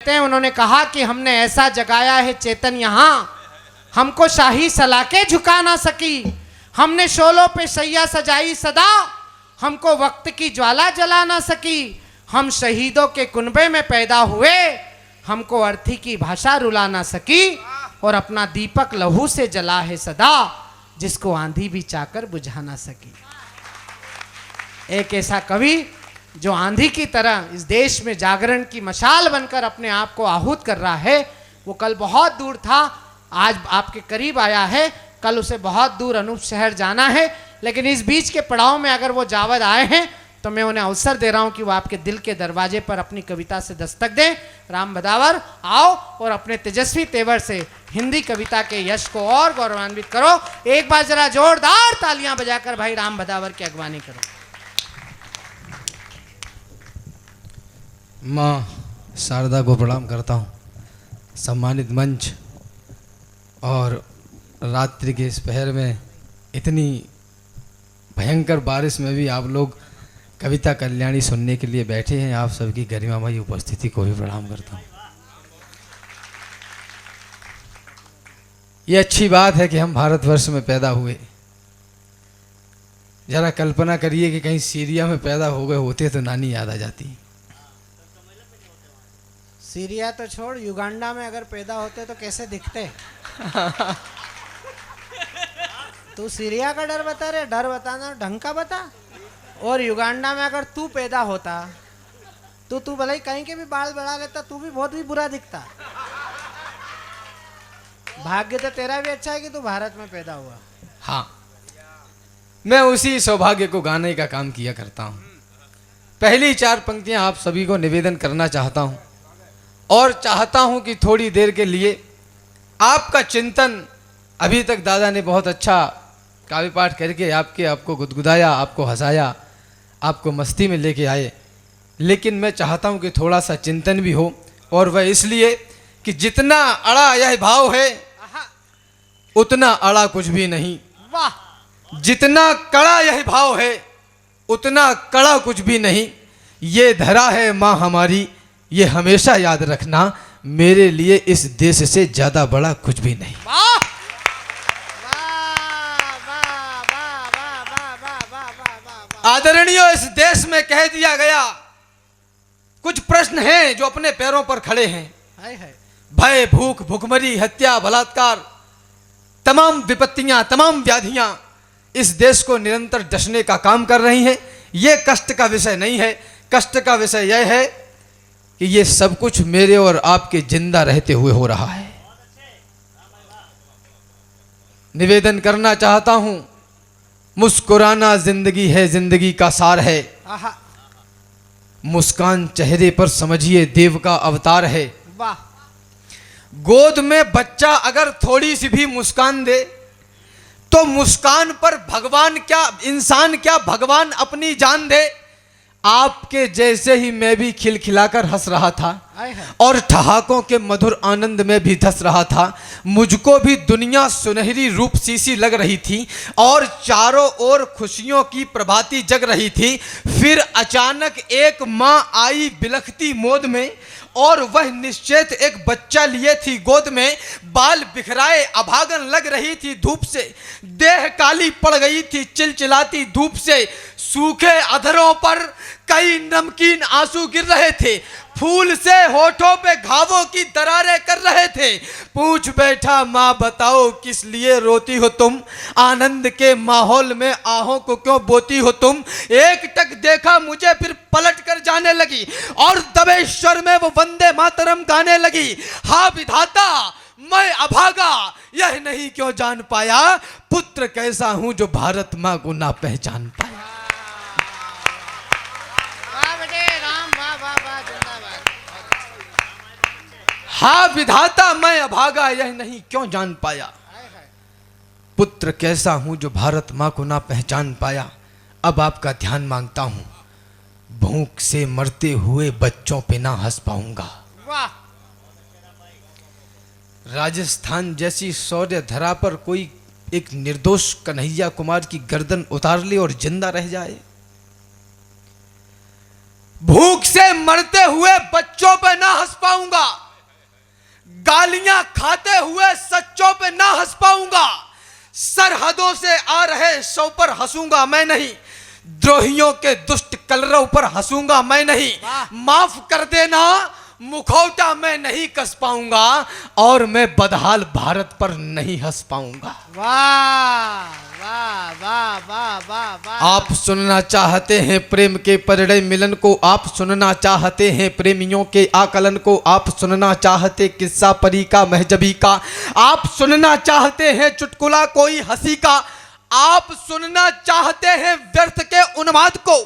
लिखते हैं, उन्होंने कहा कि हमने ऐसा जगाया है चेतन यहाँ, हमको शाही सलाके झुका ना सकी। हमने शोलों पे सैया सजाई सदा, हमको वक्त की ज्वाला जला ना सकी। हम शहीदों के कुनबे में पैदा हुए, हमको अर्थी की भाषा रुला ना सकी। और अपना दीपक लहू से जला है सदा, जिसको आंधी भी चाकर बुझा ना सकी। एक ऐसा कवि जो आंधी की तरह इस देश में जागरण की मशाल बनकर अपने आप को आहूत कर रहा है, वो कल बहुत दूर था, आज आपके करीब आया है, कल उसे बहुत दूर अनूप शहर जाना है। लेकिन इस बीच के पड़ाव में अगर वो जावद आए हैं तो मैं उन्हें अवसर दे रहा हूं कि वो आपके दिल के दरवाजे पर अपनी कविता से दस्तक दें। राम भदावर आओ और अपने तेजस्वी तेवर से हिंदी कविता के यश को और गौरवान्वित करो। एक बार जरा जोरदार तालियां बजाकर भाई राम भदावर की अगवानी करो। माँ शारदा को प्रणाम करता हूँ, सम्मानित मंच और रात्रि के इस पहर में इतनी भयंकर बारिश में भी आप लोग कविता कल्याणी सुनने के लिए बैठे हैं, आप सबकी गरिमामयी उपस्थिति को भी प्रणाम करता हूँ। ये अच्छी बात है कि हम भारतवर्ष में पैदा हुए। जरा कल्पना करिए कि कहीं सीरिया में पैदा हो गए होते तो नानी याद आ जाती। सीरिया तो छोड़, युगांडा में अगर पैदा होते तो कैसे दिखते? तू सीरिया का डर बता रहे, डर बताना ढंग का बता। और युगांडा में अगर तू पैदा होता तो तू भले ही कहीं के भी बाल बढ़ा लेता, तू भी बहुत भी बुरा दिखता। भाग्य तो तेरा भी अच्छा है कि तू भारत में पैदा हुआ। हाँ, मैं उसी सौभाग्य को गाने का काम किया करता हूँ। पहली 4 पंक्तियाँ आप सभी को निवेदन करना चाहता हूँ और चाहता हूँ कि थोड़ी देर के लिए आपका चिंतन, अभी तक दादा ने बहुत अच्छा काव्य पाठ करके आपको गुदगुदाया, आपको हंसाया, आपको मस्ती में लेके आए, लेकिन मैं चाहता हूँ कि थोड़ा सा चिंतन भी हो। और वह इसलिए कि जितना अड़ा यह भाव है उतना अड़ा कुछ भी नहीं। वाह! जितना कड़ा यह भाव है उतना कड़ा कुछ भी नहीं। ये धरा है माँ हमारी, ये हमेशा याद रखना, मेरे लिए इस देश से ज्यादा बड़ा कुछ भी नहीं। आदरणीय, इस देश में कह दिया गया, कुछ प्रश्न हैं जो अपने पैरों पर खड़े हैं। भय, भूख, भुखमरी, हत्या, बलात्कार, तमाम विपत्तियां, तमाम व्याधियां इस देश को निरंतर डसने का काम कर रही हैं। यह कष्ट का विषय नहीं है, कष्ट का विषय यह है कि ये सब कुछ मेरे और आपके जिंदा रहते हुए हो रहा है। निवेदन करना चाहता हूं, मुस्कुराना जिंदगी है, जिंदगी का सार है। मुस्कान चेहरे पर समझिए देव का अवतार है। वाह! गोद में बच्चा अगर थोड़ी सी भी मुस्कान दे तो मुस्कान पर भगवान क्या, इंसान क्या, भगवान अपनी जान दे। आपके जैसे ही मैं भी खिलखिलाकर हंस रहा था और ठहाकों के मधुर आनंद में भी धंस रहा था। मुझको भी दुनिया सुनहरी रूप सी लग रही थी और चारों ओर खुशियों की प्रभाती जग रही थी। फिर अचानक एक माँ आई बिलखती मोद में और वह निश्चेत एक बच्चा लिए थी गोद में। बाल बिखराए अभागन लग रही थी धूप से, देह काली पड़ गई थी चिलचिलाती धूप से। सूखे अधरों पर कई नमकीन आंसू गिर रहे थे, फूल से होठों पे घावों की दरारें कर रहे थे। पूछ बैठा माँ बताओ किस लिए रोती हो तुम, आनंद के माहौल में आहों को क्यों बोती हो तुम। एक टक देखा मुझे फिर पलट कर जाने लगी और दबे स्वर में वो वंदे मातरम गाने लगी। हा विधाता मैं अभागा यह नहीं क्यों जान पाया, पुत्र कैसा हूं जो भारत माँ को ना पहचान पाया। हा विधाता मैं अभागा यह नहीं क्यों जान पाया, पुत्र कैसा हूं जो भारत माँ को ना पहचान पाया। अब आपका ध्यान मांगता हूं, भूख से मरते हुए बच्चों पे ना हंस पाऊंगा। वाह! राजस्थान जैसी शौर्य धरा पर कोई एक निर्दोष कन्हैया कुमार की गर्दन उतार ले और जिंदा रह जाए। भूख से मरते हुए बच्चों पे ना हंस पाऊंगा, गालियां खाते हुए सच्चों पे ना हंस पाऊंगा, सरहदों से आ रहे शव पर हंसूंगा मैं नहीं, द्रोहियों के दुष्ट कलरव पर हंसूंगा मैं नहीं, माफ कर देना मुखौटा मैं नहीं कस पाऊंगा, और मैं बदहाल भारत पर नहीं हंस पाऊंगा। वाह वाह वाह वाह वाह वाह। आप सुनना चाहते हैं प्रेम के परिणय मिलन को, आप सुनना चाहते हैं प्रेमियों के आकलन को, आप सुनना चाहते किस्सा परी का महजबी का, आप सुनना चाहते हैं चुटकुला कोई हंसी का, आप सुनना चाहते हैं व्यर्थ के उन्माद को,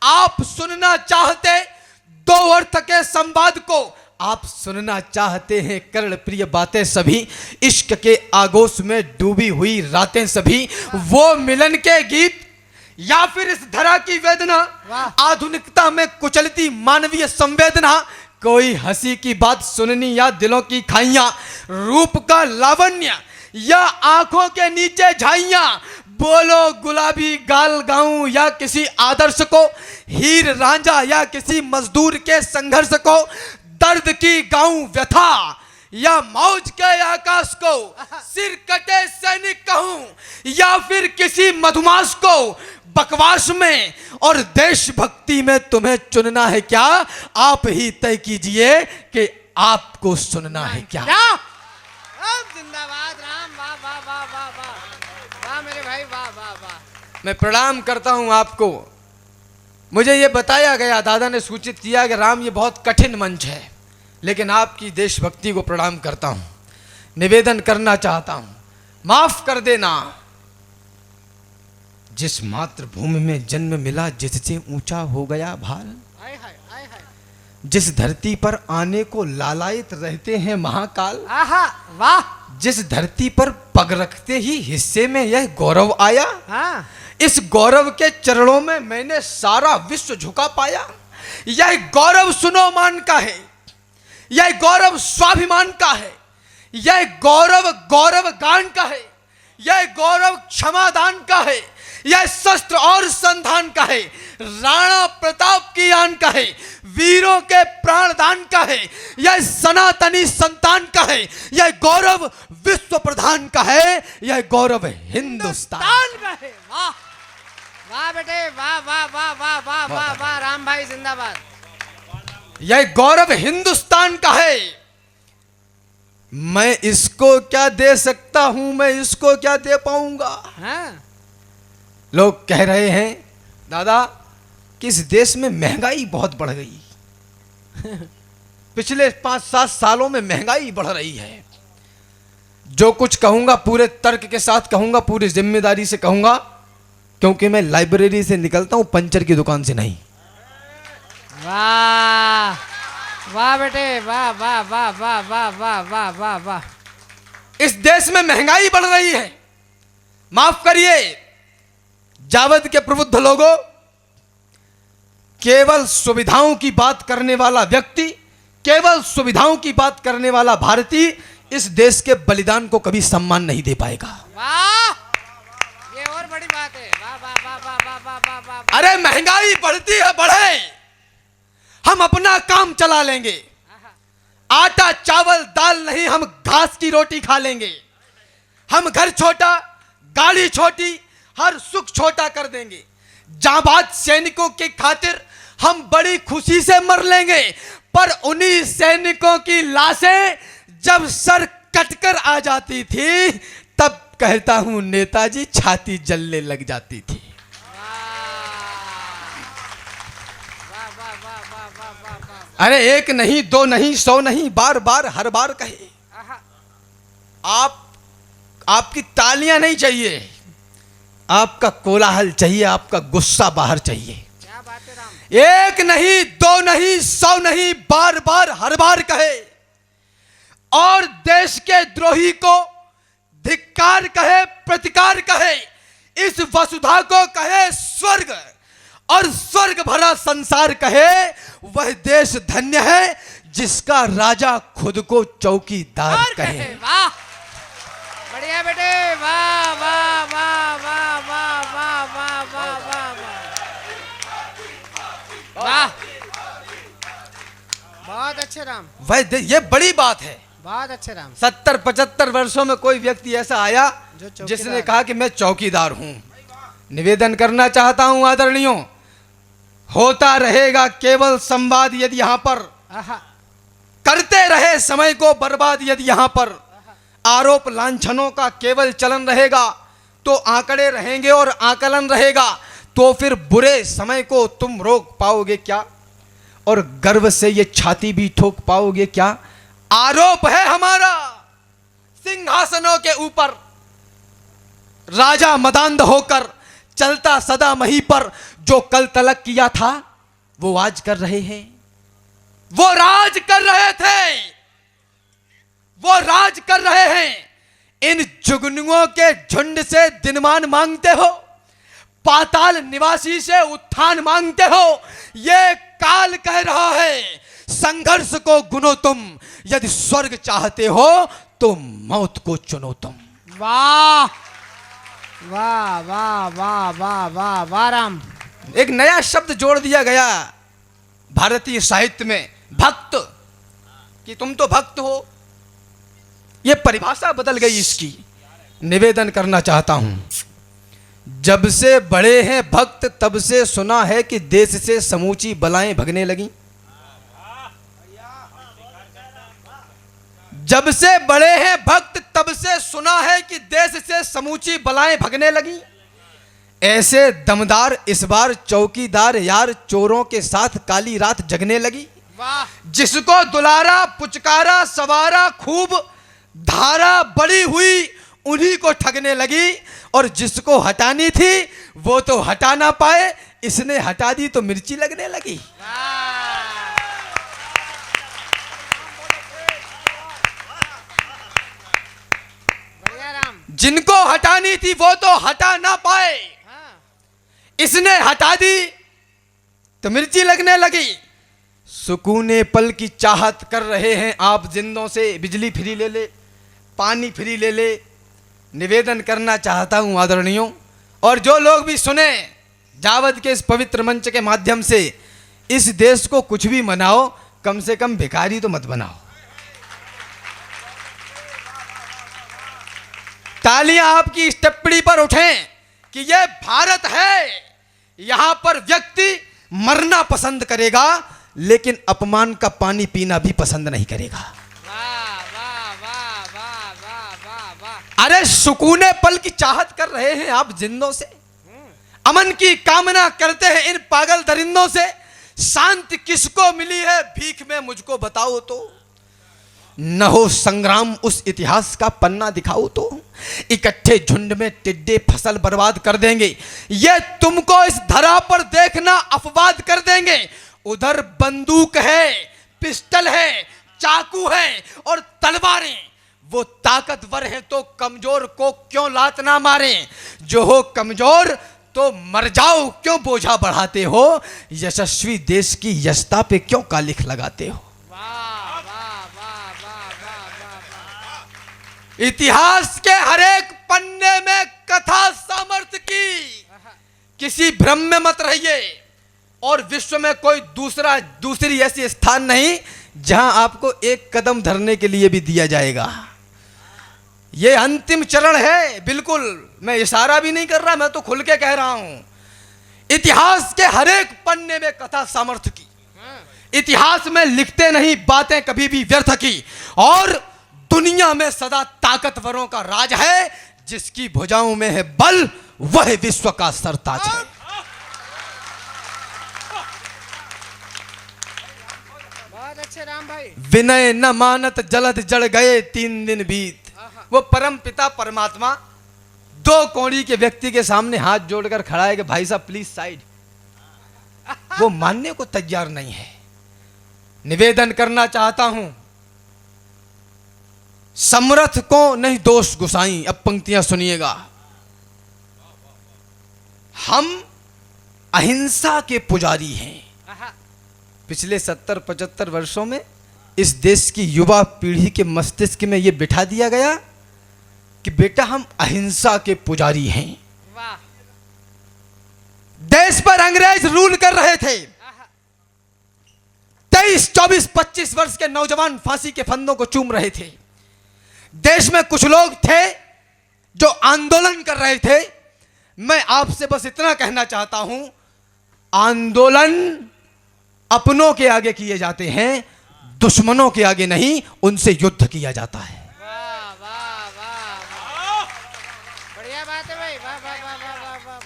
आप सुनना चाहते दो अर्थ के संवाद को, आप सुनना चाहते हैं कर्ण प्रिय बातें सभी, इश्क के आगोश में डूबी हुई रातें सभी, वो मिलन के गीत या फिर इस धरा की वेदना, आधुनिकता में कुचलती मानवीय संवेदना, कोई हंसी की बात सुननी या दिलों की खाइयां, रूप का लावण्य या आंखों के नीचे झाइयां, बोलो गुलाबी गाल गाऊं या किसी आदर्श को, हीर रांझा या किसी मजदूर के संघर्ष को, दर्द की गाऊं व्यथा या मौज के आकाश को, सिर कटे सैनिक कहूं या फिर किसी मधुमास को, बकवास में और देशभक्ति में तुम्हें चुनना है क्या, आप ही तय कीजिए कि आपको सुनना है क्या। जिंदाबाद राम, वाह वाह वाह वाह वाह वाह मेरे भाई, वाह वाह वाह। मैं प्रणाम करता हूं आपको। मुझे ये बताया गया, दादा ने सूचित किया कि राम ये बहुत कठिन मंच है, लेकिन आपकी देशभक्ति को प्रणाम करता हूं, निवेदन करना चाहता हूं, माफ कर देना। जिस मातृभूमि में जन्म मिला जिससे ऊंचा हो गया भारत, जिस धरती पर आने को लालायित रहते हैं महाकाल, वाह, जिस धरती पर पग रखते ही हिस्से में यह गौरव आया, हाँ। इस गौरव के चरणों में मैंने सारा विश्व झुका पाया। यह गौरव सुनो मान का है, यह गौरव स्वाभिमान का है, यह गौरव गौरव गान का है, यह गौरव क्षमादान का है, यह शस्त्र और संधान का है, राणा प्रताप की आन का है, वीरों के प्राणदान का है, यह सनातनी संतान का है, यह गौरव विश्व प्रधान का है, यह गौरव हिंदुस्तान का है। वाह वाह बेटे, वाह वाह वाह वाह वाह वाह वाह, राम भाई जिंदाबाद। यह गौरव हिंदुस्तान का है। मैं इसको क्या दे सकता हूं, मैं इसको क्या दे पाऊंगा। हाँ। लोग कह रहे हैं दादा कि इस देश में महंगाई बहुत बढ़ गई, पिछले 5-7 सालों में महंगाई बढ़ रही है। जो कुछ कहूंगा पूरे तर्क के साथ कहूंगा, पूरी जिम्मेदारी से कहूंगा, क्योंकि मैं लाइब्रेरी से निकलता हूं, पंचर की दुकान से नहीं। वाह वाह बेटे, वाह वाह वाह वाह वाह वाह वाह वाह वाह। इस देश में महंगाई बढ़ रही है। माफ करिए जावद के प्रबुद्ध लोगों, केवल सुविधाओं की बात करने वाला व्यक्ति, केवल सुविधाओं की बात करने वाला भारतीय इस देश के बलिदान को कभी सम्मान नहीं दे पाएगा। वाह, ये और बड़ी बात है। वाह वाह वाह वाह वाह वाह वाह वाह। अरे महंगाई बढ़ती है, बढ़े, हम अपना काम चला लेंगे। आटा चावल दाल नहीं, हम घास की रोटी खा लेंगे। हम घर छोटा, गाड़ी छोटी, हर सुख छोटा कर देंगे। जाबाज सैनिकों की खातिर हम बड़ी खुशी से मर लेंगे, पर उन्हीं सैनिकों की लाशें जब सर कटकर आ जाती थी, तब कहता हूं नेताजी छाती जलने लग जाती थी। अरे एक नहीं, दो नहीं, 100 नहीं, बार बार हर बार कहे। आपकी तालियां नहीं चाहिए, आपका कोलाहल चाहिए, आपका गुस्सा बाहर चाहिए। क्या बात है राम। एक नहीं, दो नहीं, 100 नहीं, बार बार हर बार कहे, और देश के द्रोही को धिक्कार कहे, प्रतिकार कहे, इस वसुधा को कहे स्वर्ग, और स्वर्ग भरा संसार कहे, वह देश धन्य है जिसका राजा खुद को चौकीदार कहे। वाह, बढ़िया बेटे, वाह वाह वाह वाह वाह वाह वाह वाह वाह वाह वाह। बहुत अच्छे राम, ये बड़ी बात है। बहुत अच्छे राम। 70-75 वर्षों में कोई व्यक्ति ऐसा आया जो चौकीदार, जिसने कहा कि मैं चौकीदार हूं। निवेदन करना चाहता हूं आदरणीयों, होता रहेगा केवल संवाद यदि यहां पर आहा, करते रहे समय को बर्बाद, यदि यहां पर आरोप लांछनों का केवल चलन रहेगा तो आंकड़े रहेंगे और आकलन रहेगा, तो फिर बुरे समय को तुम रोक पाओगे क्या और गर्व से ये छाती भी ठोक पाओगे क्या। आरोप है हमारा सिंहासनों के ऊपर राजा मदांध होकर चलता सदा मही पर, जो कल तलक किया था वो आज कर रहे हैं। वो राज कर रहे थे, वो राज कर रहे हैं। इन जुगनुओं के झुंड से दिनमान मांगते हो, पाताल निवासी से उत्थान मांगते हो। ये काल कह रहा है संघर्ष को गुनो तुम, यदि स्वर्ग चाहते हो तो मौत को चुनो तुम। वाह वाह वाह वाह वाह वाह वाह राम। एक नया शब्द जोड़ दिया गया भारतीय साहित्य में, भक्त, कि तुम तो भक्त हो। यह परिभाषा बदल गई इसकी। निवेदन करना चाहता हूं, जब से बड़े हैं भक्त तब से सुना है कि देश से समूची बलाएं भगने लगी। जब से बड़े हैं भक्त तब से सुना है कि देश से समूची बलाएं भगने लगी। ऐसे दमदार इस बार चौकीदार यार चोरों के साथ काली रात जगने लगी। वाह, जिसको दुलारा पुचकारा सवारा खूब धारा बड़ी हुई उन्हीं को ठगने लगी, और जिसको हटानी थी वो तो हटा ना पाए, इसने हटा दी तो मिर्ची लगने लगी। बढ़िया राम। जिनको हटानी थी वो तो हटा ना पाए, हाँ, इसने हटा दी तो मिर्ची लगने लगी। सुकूने पल की चाहत कर रहे हैं आप जिंदों से, बिजली फ्री ले ले, पानी फ्री ले ले। निवेदन करना चाहता हूं आदरणीयों, और जो लोग भी सुने जावद के इस पवित्र मंच के माध्यम से, इस देश को कुछ भी मनाओ, कम से कम भिखारी तो मत बनाओ। तालियां आपकी इस टिप्पणी पर उठें कि यह भारत है, यहां पर व्यक्ति मरना पसंद करेगा लेकिन अपमान का पानी पीना भी पसंद नहीं करेगा। वाह वाह वाह वाह वाह वाह वाह। अरे सुकूने पल की चाहत कर रहे हैं आप जिंदों से, अमन की कामना करते हैं इन पागल दरिंदों से। शांति किसको मिली है भीख में मुझको बताओ तो, न हो संग्राम उस इतिहास का पन्ना दिखाओ तो। इकट्ठे झुंड में टिड्डे फसल बर्बाद कर देंगे, ये तुमको इस धरा पर देखना अपवाद कर देंगे। उधर बंदूक है, पिस्टल है, चाकू है और तलवारें। वो ताकतवर है तो कमजोर को क्यों लात ना मारे, जो हो कमजोर तो मर जाओ क्यों बोझा बढ़ाते हो, यशस्वी देश की यशता पे क्यों कालिख लगाते हो। वाह वाह वाह वाह वाह वाह। इतिहास के हरेक पन्ने में कथा सामर्थ्य की, किसी भ्रम में मत रहिए। और विश्व में कोई दूसरी ऐसी स्थान नहीं जहां आपको एक कदम धरने के लिए भी दिया जाएगा। यह अंतिम चरण है, बिल्कुल मैं इशारा भी नहीं कर रहा, मैं तो खुल के कह रहा हूं। इतिहास के हरेक पन्ने में कथा सामर्थ्य की, इतिहास में लिखते नहीं बातें कभी भी व्यर्थ की, और दुनिया में सदा ताकतवरों का राज है, जिसकी भुजाओं में है बल वह विश्व का सरताज है। बहुत अच्छे राम भाई। विनय न मानत जलद जड़ गए 3 दिन बीत। वो परम पिता परमात्मा 2 कौड़ी के व्यक्ति के सामने हाथ जोड़कर खड़ा है कि भाई साहब प्लीज साइड, वो मानने को तैयार नहीं है। निवेदन करना चाहता हूं, समर्थ को नहीं दोष गुसाई। अब पंक्तियां सुनिएगा। हम अहिंसा के पुजारी हैं। पिछले 70-75 वर्षों में इस देश की युवा पीढ़ी के मस्तिष्क में यह बिठा दिया गया कि बेटा हम अहिंसा के पुजारी हैं। वाह। देश पर अंग्रेज रूल कर रहे थे, 23, 24, 25 वर्ष के नौजवान फांसी के फंदों को चूम रहे थे। देश में कुछ लोग थे जो आंदोलन कर रहे थे। मैं आपसे बस इतना कहना चाहता हूं, आंदोलन अपनों के आगे किए जाते हैं, दुश्मनों के आगे नहीं, उनसे युद्ध किया जाता है। वाह वाह वाह वाह, बढ़िया बात है भाई, वाह वाह वाह वाह वाह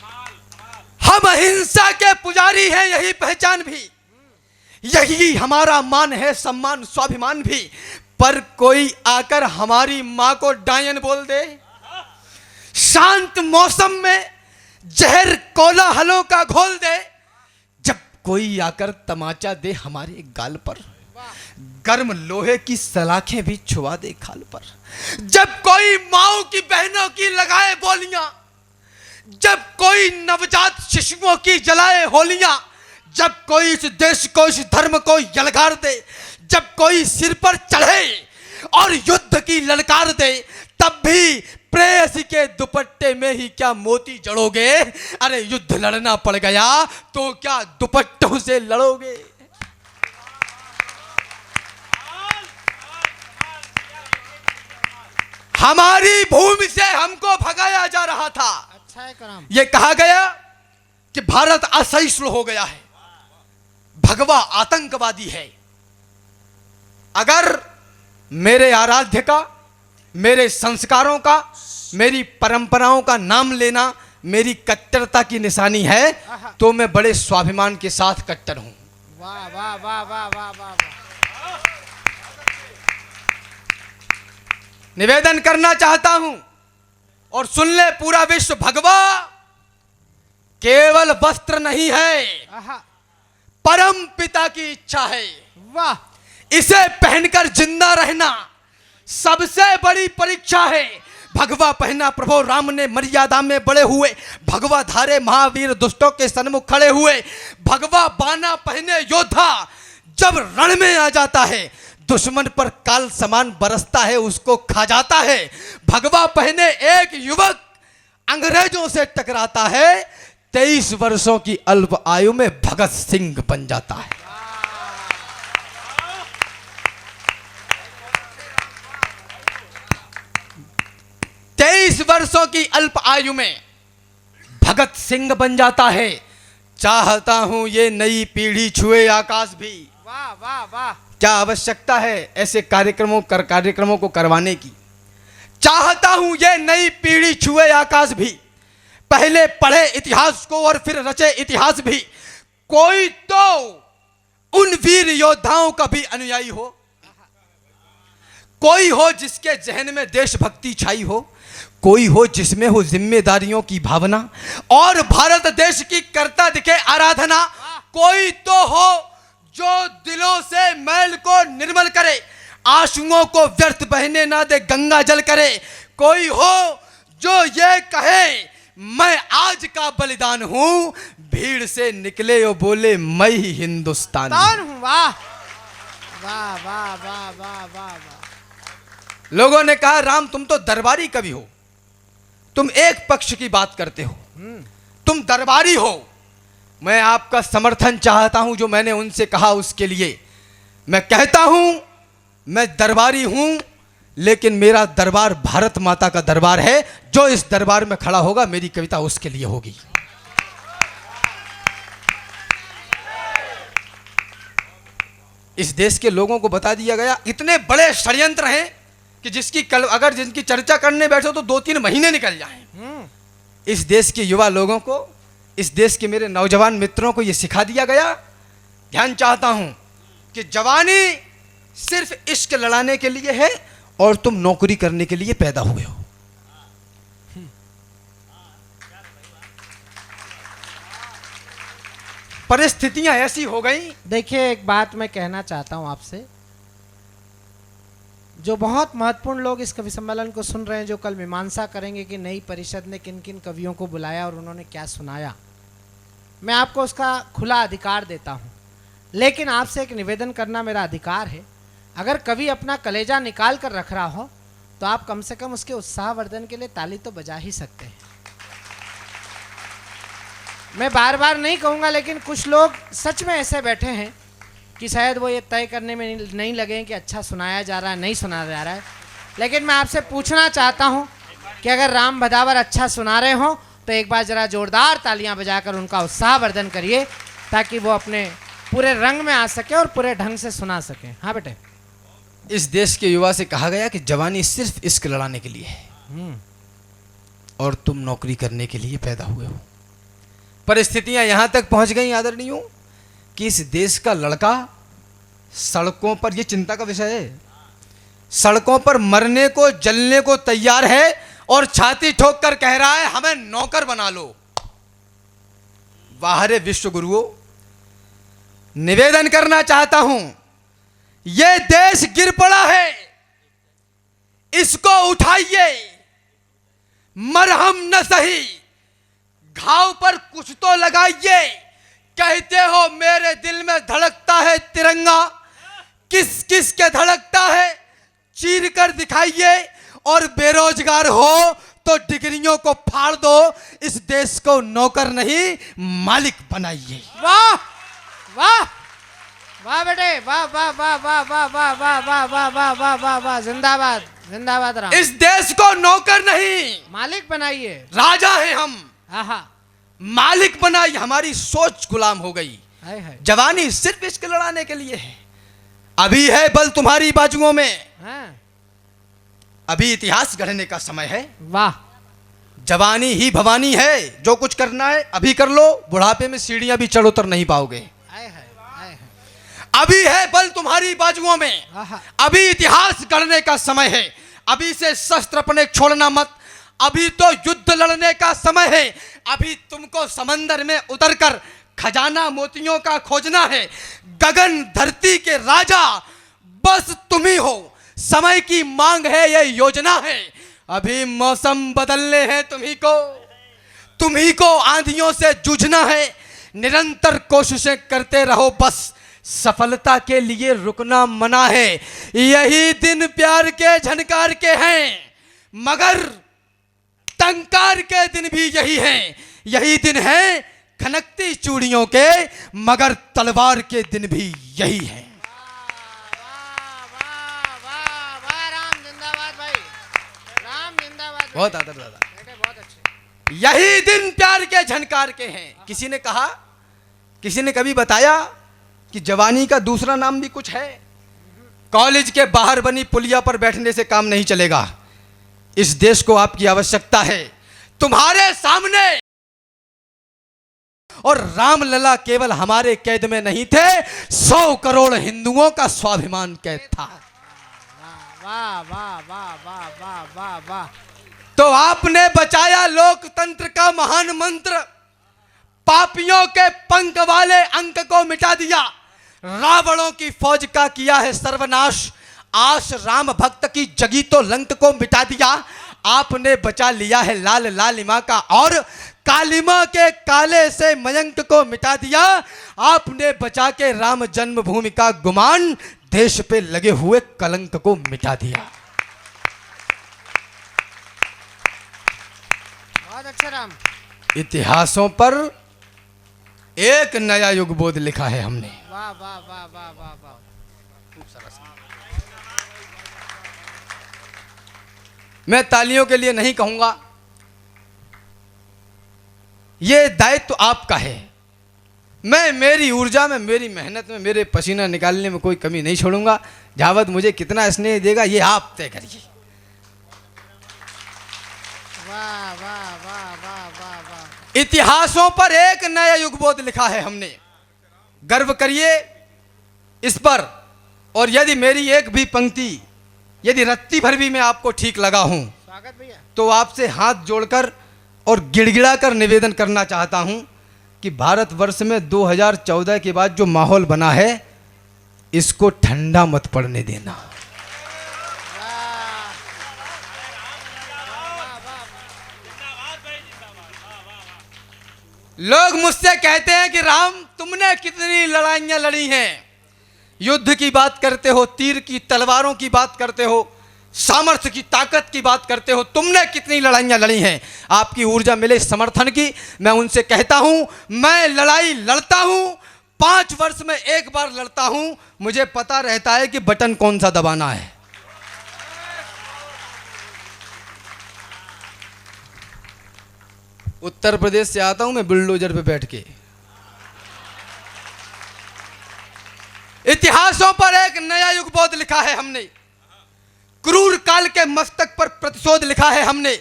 वाह। हम अहिंसा के पुजारी हैं, यही पहचान भी, यही हमारा मान है, सम्मान, स्वाभिमान भी। पर कोई आकर हमारी मां को डायन बोल दे, शांत मौसम में जहर कोलाहलों का घोल दे, जब कोई आकर तमाचा दे हमारे गाल पर, गर्म लोहे की सलाखें भी छुआ दे खाल पर, जब कोई माओ की बहनों की लगाए बोलियां, जब कोई नवजात शिशुओं की जलाए होलियां, जब कोई इस देश को, इस धर्म को यलगार दे, जब कोई सिर पर चढ़े और युद्ध की ललकार दे, तब भी प्रेयसी के दुपट्टे में ही क्या मोती जड़ोगे? अरे युद्ध लड़ना पड़ गया तो क्या दुपट्टों से लड़ोगे? हमारी भूमि से हमको भगाया जा रहा था। अच्छा है कराम। यह कहा गया कि भारत असहिष्णु हो गया है, भगवा आतंकवादी है। अगर मेरे आराध्य का, मेरे संस्कारों का, मेरी परंपराओं का नाम लेना मेरी कट्टरता की निशानी है, तो मैं बड़े स्वाभिमान के साथ कट्टर हूं। वाह वाह वाह वाह वाह वाह। निवेदन करना चाहता हूं और सुन ले पूरा विश्व, भगवा केवल वस्त्र नहीं है, परम पिता की इच्छा है। वाह, इसे पहनकर जिंदा रहना सबसे बड़ी परीक्षा है। भगवा पहना प्रभु राम ने मर्यादा में बड़े हुए, भगवा धारे महावीर दुष्टों के सन्मुख खड़े हुए। भगवा बाना पहने योद्धा जब रण में आ जाता है, दुश्मन पर काल समान बरसता है, उसको खा जाता है। भगवा पहने एक युवक अंग्रेजों से टकराता है, 23 वर्षों की अल्प आयु में भगत सिंह बन जाता है। 23 वर्षों की अल्प आयु में भगत सिंह बन जाता है। चाहता हूं ये नई पीढ़ी छुए आकाश भी। वाह वाह वाह। क्या आवश्यकता है ऐसे कार्यक्रमों को करवाने की? चाहता हूं ये नई पीढ़ी छुए आकाश भी, पहले पढ़े इतिहास को और फिर रचे इतिहास भी। कोई तो उन वीर योद्धाओं का भी अनुयायी हो, कोई हो जिसके जहन में देशभक्ति छाई हो, कोई हो जिसमें हो जिम्मेदारियों की भावना और भारत देश की करता दिखे आराधना। कोई तो हो जो दिलों से मैल को निर्मल करे, आंसुओं को व्यर्थ बहने ना दे, गंगा जल करे। कोई हो जो ये कहे मैं आज का बलिदान हूं, भीड़ से निकले और बोले मैं ही हिंदुस्तान हूं। वाह वाह वाह वाह वाह वाह। लोगों ने कहा राम तुम तो दरबारी कवि हो, तुम एक पक्ष की बात करते हो, तुम दरबारी हो। मैं आपका समर्थन चाहता हूं, जो मैंने उनसे कहा उसके लिए मैं कहता हूं मैं दरबारी हूं, लेकिन मेरा दरबार भारत माता का दरबार है। जो इस दरबार में खड़ा होगा मेरी कविता उसके लिए होगी। इस देश के लोगों को बता दिया गया, इतने बड़े षड्यंत्र हैं कि अगर जिनकी चर्चा करने बैठो तो 2-3 महीने निकल जाएं। इस देश के युवा लोगों को, इस देश के मेरे नौजवान मित्रों को यह सिखा दिया गया। ध्यान चाहता हूं कि जवानी सिर्फ इश्क लड़ाने के लिए है और तुम नौकरी करने के लिए पैदा हुए हो। परिस्थितियां ऐसी हो गई। देखिए एक बात मैं कहना चाहता हूं आपसे, जो बहुत महत्वपूर्ण लोग इस कवि सम्मेलन को सुन रहे हैं, जो कल मीमांसा करेंगे कि नई परिषद ने किन किन कवियों को बुलाया और उन्होंने क्या सुनाया, मैं आपको उसका खुला अधिकार देता हूं। लेकिन आपसे एक निवेदन करना मेरा अधिकार है। अगर कवि अपना कलेजा निकाल कर रख रहा हो तो आप कम से कम उसके उत्साहवर्धन के लिए ताली तो बजा ही सकते हैं। मैं बार बार नहीं कहूँगा, लेकिन कुछ लोग सच में ऐसे बैठे हैं कि शायद वो ये तय करने में नहीं लगे कि अच्छा सुनाया जा रहा है नहीं सुनाया जा रहा है। लेकिन मैं आपसे पूछना चाहता हूँ कि अगर राम भदावर अच्छा सुना रहे हो तो एक बार ज़रा जोरदार तालियां बजाकर उनका उत्साहवर्धन करिए, ताकि वो अपने पूरे रंग में आ सके और पूरे ढंग से सुना सके। हाँ बेटे। इस देश के युवा से कहा गया कि जवानी सिर्फ इश्क लड़ाने के लिए है और तुम नौकरी करने के लिए पैदा हुए हो। परिस्थितियां यहां तक पहुंच गई आदरणीयों कि इस देश का लड़का सड़कों पर, यह चिंता का विषय है, सड़कों पर मरने को जलने को तैयार है और छाती ठोक कर कह रहा है हमें नौकर बना लो। बाहरे विश्व गुरुओं, निवेदन करना चाहता हूं, यह देश गिर पड़ा है, इसको उठाइए। मरहम न सही, घाव पर कुछ तो लगाइए। कहते हो मेरे दिल में धड़कता है तिरंगा, किस किस के धड़कता है चीर कर दिखाइए। और बेरोजगार हो तो डिग्रियों को फाड़ दो, इस देश को नौकर नहीं मालिक बनाइए। वाह वाह वाह बेटे, वाह वाह वाह वाह वाह वाह वाह वाह वाह वाह वाह वाह वाह, जिंदाबाद जिंदाबाद राम। इस देश को नौकर नहीं मालिक बनाइए। राजा हैं हम, आहा, मालिक बनाइए। हमारी सोच गुलाम हो गई। हाय हाय। जवानी सिर्फ इश्क लड़ाने के लिए है। अभी है बल तुम्हारी बाजुओं में, हाँ। अभी इतिहास गढ़ने का समय है। वाह। जवानी ही भवानी है, जो कुछ करना है अभी कर लो, बुढ़ापे में सीढ़ियां भी चढ़ उतर नहीं पाओगे। हाय हाय हाय हाय। अभी है बल तुम्हारी बाजुओं में, आहा। अभी इतिहास गढ़ने का समय है। अभी से शस्त्र अपने छोड़ना मत, अभी तो युद्ध लड़ने का समय है। अभी तुमको समंदर में उतरकर खजाना मोतियों का खोजना है। गगन धरती के राजा बस तुम ही हो, समय की मांग है, ये योजना है। अभी मौसम बदलने हैं तुम्ही को आंधियों से जूझना है। निरंतर कोशिशें करते रहो, बस सफलता के लिए रुकना मना है। यही दिन प्यार के झनकार के हैं, मगर टंकार के दिन भी यही हैं। यही दिन है खनकती चूड़ियों के, मगर तलवार के दिन भी यही हैं। बहुत आदर दादा, बहुत अच्छे। यही दिन प्यार के झनकार के हैं। किसी ने कहा, किसी ने कभी बताया कि जवानी का दूसरा नाम भी कुछ है। कॉलेज के बाहर बनी पुलिया पर बैठने से काम नहीं चलेगा। इस देश को आपकी आवश्यकता है। तुम्हारे सामने और रामलला केवल हमारे कैद में नहीं थे, 100 करोड़ हिंदुओं का स्वाभिमान कैद था। वाह वाह वाह वाह वाह वाह वाह। तो आपने बचाया लोकतंत्र का महान मंत्र, पापियों के पंख वाले अंक को मिटा दिया, रावणों की फौज का किया है सर्वनाश, आश राम भक्त की जगी तो लंक को मिटा दिया। आपने बचा लिया है लाल लालिमा का और कालिमा के काले से मयंक को मिटा दिया। आपने बचा के राम जन्मभूमि का गुमान, देश पे लगे हुए कलंक को मिटा दिया। बहुत अच्छा राम। इतिहासों पर एक नया युग बोध लिखा है हमने। वाह वाह वाह वाह वाह वाह। मैं तालियों के लिए नहीं कहूंगा, यह दायित्व आपका है। मैं मेरी ऊर्जा में, मेरी मेहनत में, मेरे पसीना निकालने में कोई कमी नहीं छोड़ूंगा। जावद मुझे कितना स्नेह देगा ये आप तय करिए। वाह वाह वाह वाह वाह वाह। इतिहासों पर एक नया युगबोध लिखा है हमने, गर्व करिए इस पर। और यदि मेरी एक भी पंक्ति, यदि रत्ती भर भी मैं आपको ठीक लगा हूं, स्वागत भैया, तो आपसे हाथ जोड़कर और गिड़गिड़ा कर निवेदन करना चाहता हूं कि भारतवर्ष में 2014 के बाद जो माहौल बना है, इसको ठंडा मत पड़ने देना। लोग मुझसे कहते हैं कि राम तुमने कितनी लड़ाइयां लड़ी हैं, युद्ध की बात करते हो, तीर की तलवारों की बात करते हो, सामर्थ्य की ताकत की बात करते हो, तुमने कितनी लड़ाइयां लड़ी हैं, आपकी ऊर्जा मिले समर्थन की। मैं उनसे कहता हूं, मैं लड़ाई लड़ता हूं, 5 वर्ष में एक बार लड़ता हूं, मुझे पता रहता है कि बटन कौन सा दबाना है। उत्तर प्रदेश से आता हूं मैं बुलडोजर पे बैठ के। इतिहासों पर एक नया युगबोध लिखा है हमने, क्रूर काल के मस्तक पर प्रतिशोध लिखा है हमने।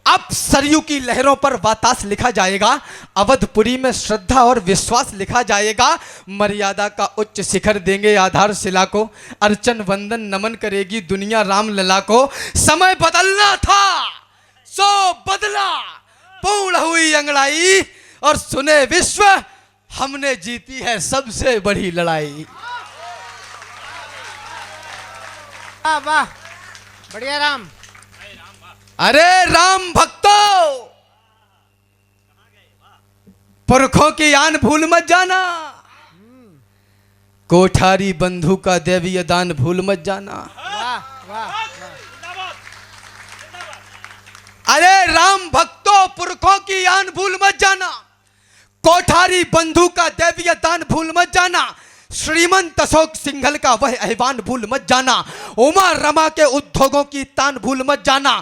अब सरयू की लहरों पर वातास लिखा जाएगा, अवधपुरी में श्रद्धा और विश्वास लिखा जाएगा। मर्यादा का उच्च शिखर देंगे आधारशिला को, अर्चन वंदन नमन करेगी दुनिया राम लला को। समय बदलना था सो बदला, पूर्ण हुई अंगड़ाई और सुने विश्व, हमने जीती है सबसे बड़ी लड़ाई। वाह वाह, बढ़िया राम। अरे राम भक्तों, पुरखों की आन भूल मत जाना, कोठारी बंधु का दैवीय दान भूल मत जाना। वाह वाह। अरे राम भक्तों, पुरखों की आन भूल मत जाना, कोठारी बंधु का दैवीय दान भूल मत जाना, श्रीमंत अशोक सिंघल का वह ऐवान भूल मत जाना, उमा रमा के उद्योगों की तान भूल मत जाना,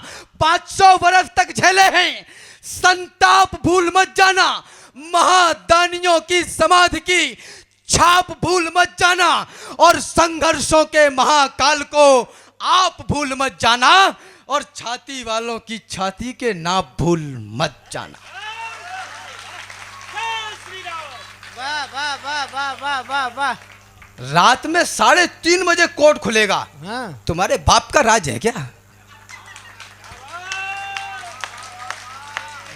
500 वर्ष तक झेले हैं संताप भूल मत जाना, महादानियों की समाधि की छाप भूल मत जाना, और संघर्षों के महाकाल को आप भूल मत जाना, और छाती वालों की छाती के नाप भूल मत जाना। वाह वाह वाह वाह वाह वाह वाह। रात में 3:30 बजे कोर्ट खुलेगा, हाँ। तुम्हारे बाप का राज है क्या?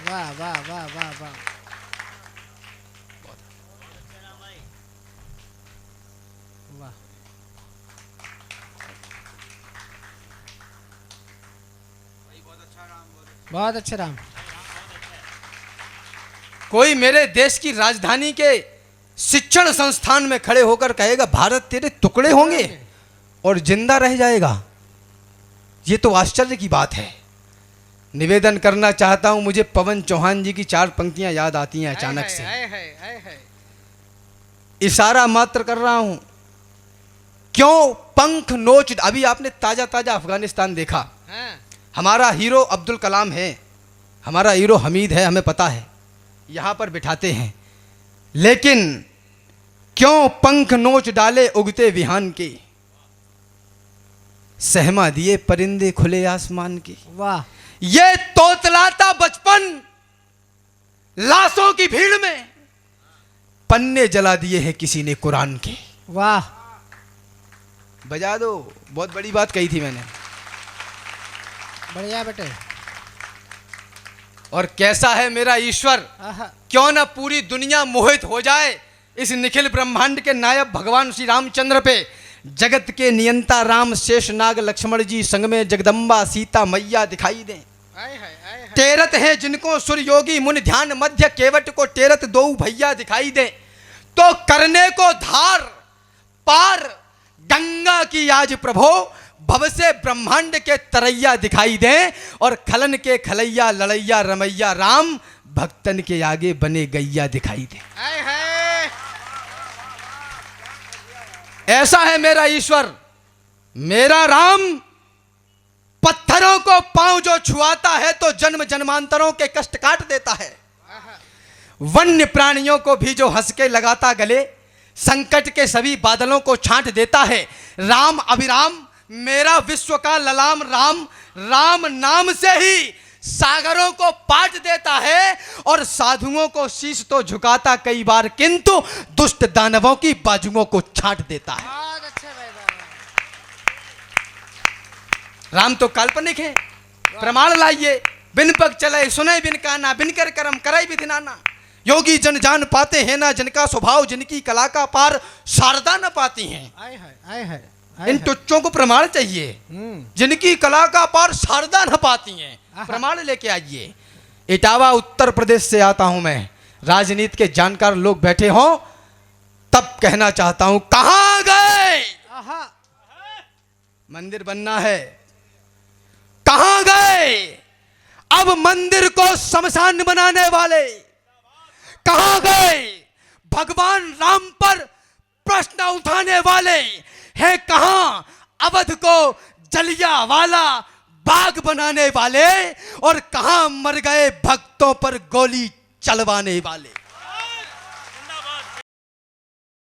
वाह वाह वाह वाह वाह। वाह। बहुत अच्छा राम। कोई मेरे देश की राजधानी के शिक्षण संस्थान में खड़े होकर कहेगा भारत तेरे टुकड़े होंगे और जिंदा रह जाएगा, ये तो आश्चर्य की बात है। निवेदन करना चाहता हूं, मुझे पवन चौहान जी की 4 पंक्तियां याद आती हैं अचानक से। इशारा मात्र कर रहा हूं, क्यों पंख नोच। अभी आपने ताजा ताजा अफगानिस्तान देखा, हमारा हीरो अब्दुल कलाम है, हमारा हीरो हमीद है, हमें पता है, यहां पर बिठाते हैं, लेकिन क्यों पंख नोच डाले उगते विहान के, सहमा दिए परिंदे खुले आसमान के। वाह। ये तोतलाता बचपन लाशों की भीड़ में, पन्ने जला दिए हैं किसी ने कुरान के। वाह। बजा दो, बहुत बड़ी बात कही थी मैंने। बढ़िया बेटे। और कैसा है मेरा ईश्वर, क्यों ना पूरी दुनिया मोहित हो जाए इस निखिल ब्रह्मांड के नायक भगवान श्री रामचंद्र पे। जगत के नियंता राम शेष नाग लक्ष्मण जी संग में जगदम्बा सीता मैया दिखाई दें। तेरत है जिनको सुर योगी मुनि ध्यान मध्य केवट को तेरत दो भैया दिखाई दे, तो करने को धार पार गंगा की आज प्रभो, भव से ब्रह्मांड के तरैया दिखाई दे, और खलन के खलैया लड़ैया रमैया राम, भक्तन के आगे बने गैया दिखाई दे। ऐसा है मेरा ईश्वर, मेरा राम। पत्थरों को पांव जो छुआता है तो जन्म जन्मांतरों के कष्ट काट देता है, वन्य प्राणियों को भी जो हंस के लगाता गले, संकट के सभी बादलों को छांट देता है। राम अभिराम मेरा विश्व का ललाम राम, राम नाम से ही सागरों को पाट देता है, और साधुओं को शीश तो झुकाता कई बार, किंतु दुष्ट दानवों की बाजुओं को छांट देता है। राम तो काल्पनिक है, प्रमाण लाइए। बिन पग चले सुने बिन काना, बिन कर कर्म करे विधि नाना, योगी जन जान पाते हैं ना जिनका स्वभाव, जिनकी कला का पार शारदा न पाती हैं। इन टुच्चों को प्रमाण चाहिए, जिनकी कला का पार शारदा न पाती हैं, प्रमाण लेके आइए। इटावा उत्तर प्रदेश से आता हूं मैं, राजनीति के जानकार लोग बैठे हों तब कहना चाहता हूं, कहां गए? मंदिर बनना है, कहां गए अब मंदिर को शमशान बनाने वाले? कहां गए भगवान राम पर प्रश्न उठाने वाले हैं कहां? अवध को जलियांवाला बाग बनाने वाले, और कहां मर गए भक्तों पर गोली चलवाने वाले?